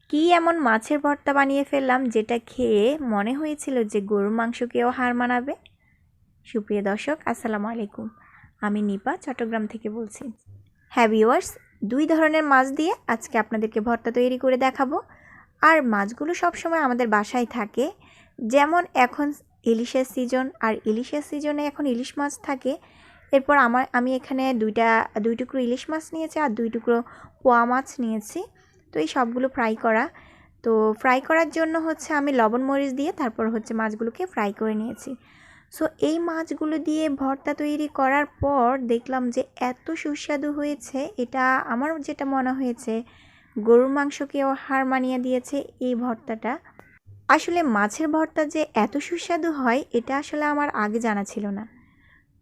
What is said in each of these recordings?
কি এমন মাছের ভর্তা বানিয়ে ফেললাম যেটা খেয়ে মনে হয়েছিল যে গরুর মাংসকেও হার মানাবে। সুপ্রিয় দর্শক, আসসালামু আলাইকুম। আমি নিপা চট্টগ্রাম থেকে বলছি। হ্যাঁ ভিউয়ার্স, দুই ধরনের মাছ দিয়ে আজকে আপনাদেরকে ভর্তা তৈরি করে দেখাবো। আর মাছগুলো সবসময় আমাদের বাসায় থাকে, যেমন এখন ইলিশের সিজন, আর ইলিশের সিজনে এখন ইলিশ মাছ থাকে। এরপর আমি এখানে দুই টুকরো ইলিশ মাছ নিয়েছি আর 2 টুকরো পোয়া মাছ নিয়েছি। তো এই সবগুলো ফ্রাই করা। তো ফ্রাই করার জন্য হচ্ছে আমি লবণ মরিচ দিয়ে তারপর হচ্ছে মাছগুলোকে ফ্রাই করে নিয়েছি। সো এই মাছগুলো দিয়ে ভর্তা তৈরি করার পর দেখলাম যে এত সুস্বাদু হয়েছে, এটা আমার যেটা মনে হয়েছে গরুর মাংসকেও হার মানিয়ে দিয়েছে এই ভর্তাটা। আসলে মাছের ভর্তা যে এত সুস্বাদু হয় এটা আসলে আমার আগে জানা ছিল না।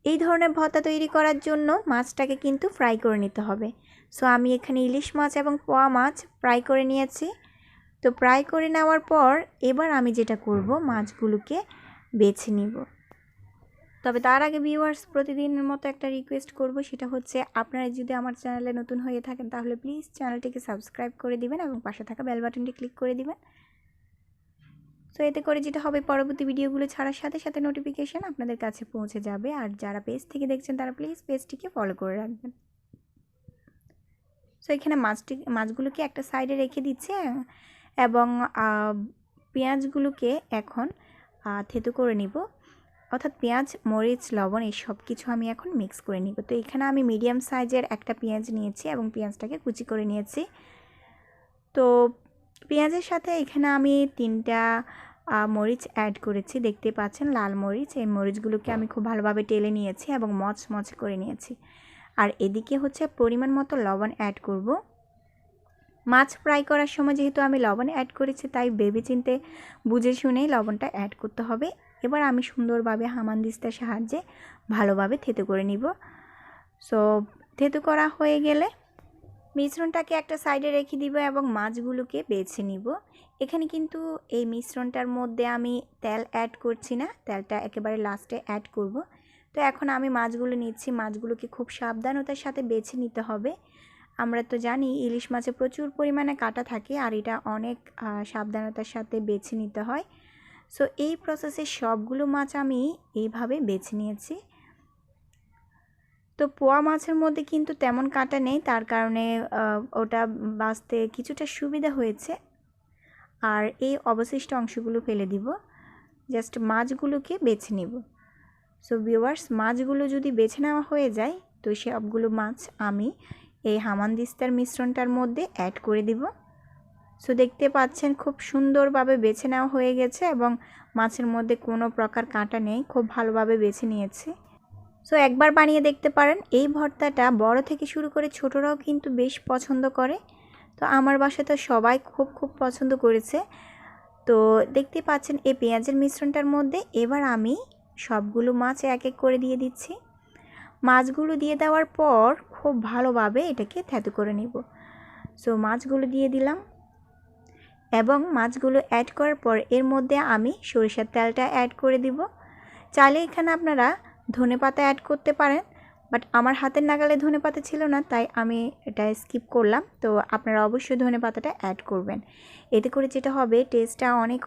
এই ধরনের ভর্তা তৈরি করার জন্য মাছটাকে কিন্তু ফ্রাই করে নিতে হবে। সো আমি এখানে ইলিশ মাছ এবং পোয়া মাছ ফ্রাই করে নিয়েছি। তো ফ্রাই করে নেওয়ার পর এবার আমি যেটা করব, মাছগুলোকে বেছে নিব। তবে তার আগে ভিউয়ার্স, প্রতিদিনের মতো একটা রিকোয়েস্ট করব, সেটা হচ্ছে আপনারা যদি আমার চ্যানেলে নতুন হয়ে থাকেন তাহলে প্লিজ চ্যানেলটিকে সাবস্ক্রাইব করে দিবেন এবং পাশে থাকা বেল বাটনটি ক্লিক করে দিবেন। তো এতে করে যেটা হবে, পরবর্তী ভিডিওগুলো ছাড়ার সাথে সাথে নোটিফিকেশান আপনাদের কাছে পৌঁছে যাবে। আর যারা পেজ থেকে দেখছেন তারা প্লিজ পেজটিকে ফলো করে রাখবেন। সো এখানে মাছগুলোকে একটা সাইডে রেখে দিচ্ছি এবং পেঁয়াজগুলোকে এখন থেতো করে নিব, অর্থাৎ পেঁয়াজ মরিচ লবণ এই সব কিছু আমি এখন মিক্স করে নিব। তো এখানে আমি মিডিয়াম সাইজের একটা পেঁয়াজ নিয়েছি এবং পেঁয়াজটাকে কুচি করে নিয়েছি। তো পেঁয়াজের সাথে এখানে আমি 3টা মরিচ অ্যাড করেছি, দেখতে পাচ্ছেন লাল মরিচ। এই মরিচগুলোকে আমি খুব ভালোভাবে টেলে নিয়েছি এবং মচমচ করে নিয়েছি। আর এদিকে হচ্ছে পরিমাণ মতো লবণ অ্যাড করব। মাছ ফ্রাই করার সময় যেহেতু আমি লবণ অ্যাড করেছি, তাই ভেবে চিন্তে বুঝে শুনেই লবণটা অ্যাড করতে হবে। এবার আমি সুন্দরভাবে হামানদিস্তার সাহায্যে ভালোভাবে থেতো করে নিব। সো থেতো করা হয়ে গেলে মিশ্রণটাকে একটা সাইডে রেখে দিব এবং মাছগুলোকে বেছে নিব। এখানে কিন্তু এই মিশ্রণটার মধ্যে আমি তেল অ্যাড করছি না, তেলটা একেবারে লাস্টে অ্যাড করব। তো এখন আমি মাছগুলো নিচ্ছি, মাছগুলোকে খুব সাবধানতার সাথে বেছে নিতে হবে। আমরা তো জানি ইলিশ মাছে প্রচুর পরিমাণে কাঁটা থাকে, আর এটা অনেক সাবধানতার সাথে বেছে নিতে হয়। সো এই প্রসেসে সবগুলো মাছ আমি এইভাবে বেছে নিয়েছি। তো পোয়া মাছের মধ্যে কিন্তু তেমন কাঁটা নেই, তার কারণে ওটা বাছতে কিছুটা সুবিধা হয়েছে। আর এই অবশিষ্ট অংশগুলো ফেলে দিব, জাস্ট মাছগুলোকে বেছে নিব। সো ভিউয়ার্স, মাছগুলো যদি বেছে নেওয়া হয়ে যায় তো সবগুলো মাছ আমি এই হামানদিস্তার মিশ্রণটার মধ্যে অ্যাড করে দিব। সো দেখতে পাচ্ছেন খুব সুন্দরভাবে বেছে নেওয়া হয়ে গেছে এবং মাছের মধ্যে কোনো প্রকার কাঁটা নেই, খুব ভালোভাবে বেছে নিয়েছি। সো একবার বানিয়ে দেখতে পারেন। এই ভর্তাটা বড় থেকে শুরু করে ছোটরাও কিন্তু বেশ পছন্দ করে। তো আমার বাসায় তো সবাই খুব পছন্দ করেছে। তো দেখতে পাচ্ছেন এই পেঁয়াজের মিশ্রণটার মধ্যে এবার আমি সবগুলো মাছ এক এক করে দিয়ে দিচ্ছি। মাছগুলো দিয়ে দেওয়ার পর খুব ভালোভাবে এটাকে থেতো করে নিব। সো মাছগুলো দিয়ে দিলাম এবং মাছগুলো অ্যাড করার পর এর মধ্যে আমি সরিষার তেলটা অ্যাড করে দিব। চাইলে এখানে আপনারা ধনেপাতা অ্যাড করতে পারেন, বাট আমার হাতের নাগালে ধনেপাতা ছিল না, তাই আমি এটা স্কিপ করলাম। তো আপনারা অবশ্যই ধনেপাতাটা অ্যাড করবেন। এতে করে যেটা হবে, টেস্টটা অনেক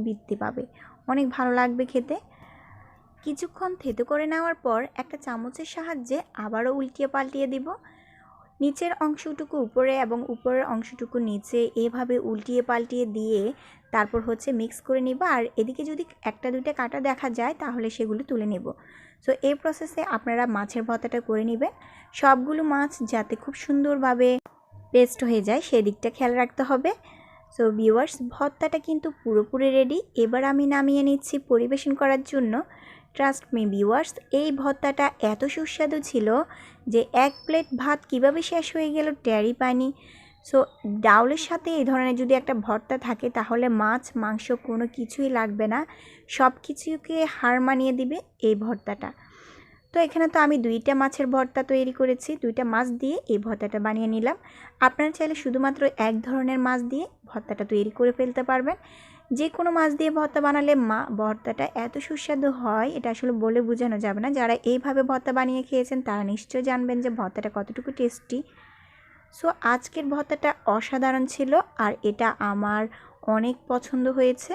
বৃদ্ধি পাবে, অনেক ভালো লাগবে খেতে। কিছুক্ষণ থেতো করে নেওয়ার পর একটা চামচের সাহায্যে আবারও উল্টিয়ে পাল্টিয়ে দিব। নিচের অংশটুকু উপরে এবং উপরের অংশটুকু নিচে, এভাবে উল্টিয়ে পাল্টিয়ে দিয়ে তারপর হচ্ছে মিক্স করে নিব। আর এদিকে যদি 1-2টা কাঁটা দেখা যায় তাহলে সেগুলো তুলে নেব। সো এই প্রসেসে আপনারা মাছের ভর্তাটা করে নেবেন। সবগুলো মাছ যাতে খুব সুন্দরভাবে পেস্ট হয়ে যায় সেদিকটা খেয়াল রাখতে হবে। সো ভিউয়ার্স, ভর্তাটা কিন্তু পুরোপুরি রেডি। এবার আমি নামিয়ে নিচ্ছি পরিবেশন করার জন্য। ট্রাস্ট মি ভিউয়ার্স, এই ভর্তাটা এত সুস্বাদু ছিল যে 1 প্লেট ভাত কিভাবে শেষ হয়ে গেল টেরই পাইনি। সো ডাউলের সাথে এই ধরনের যদি একটা ভর্তা থাকে তাহলে মাছ মাংস কোনো কিছুই লাগবে না, সব কিছুকে হার মানিয়ে দিবে এই ভর্তাটা। তো এখানে তো আমি 2টা মাছের ভর্তা তৈরি করেছি, 2টা মাছ দিয়ে এই ভর্তাটা বানিয়ে নিলাম। আপনারা চাইলে শুধুমাত্র এক ধরনের মাছ দিয়ে ভর্তাটা তৈরি করে ফেলতে পারবেন। যে কোনো মাছ দিয়ে ভর্তা বানালে ভর্তাটা এত সুস্বাদু হয়, এটা আসলে বলে বোঝানো যাবে না। যারা এইভাবে ভর্তা বানিয়ে খেয়েছেন তারা নিশ্চয়ই জানবেন যে ভর্তাটা কতটুকু টেস্টি। সো আজকের ভর্তাটা অসাধারণ ছিল আর এটা আমার অনেক পছন্দ হয়েছে।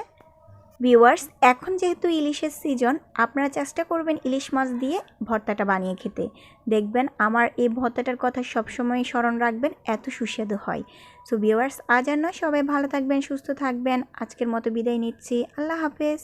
ভিউয়ার্স, এখন যেহেতু ইলিশের সিজন, আপনারা চেষ্টা করবেন ইলিশ মাছ দিয়ে ভর্তাটা বানিয়ে খেতে। দেখবেন আমার এই ভর্তাটার কথা সবসময় স্মরণ রাখবেন, এত সুস্বাদু হয়। সো ভিউয়ার্স, আজ আর নয়, সবাই ভালো থাকবেন, সুস্থ থাকবেন। আজকের মতো বিদায় নিচ্ছি। আল্লাহ হাফেজ।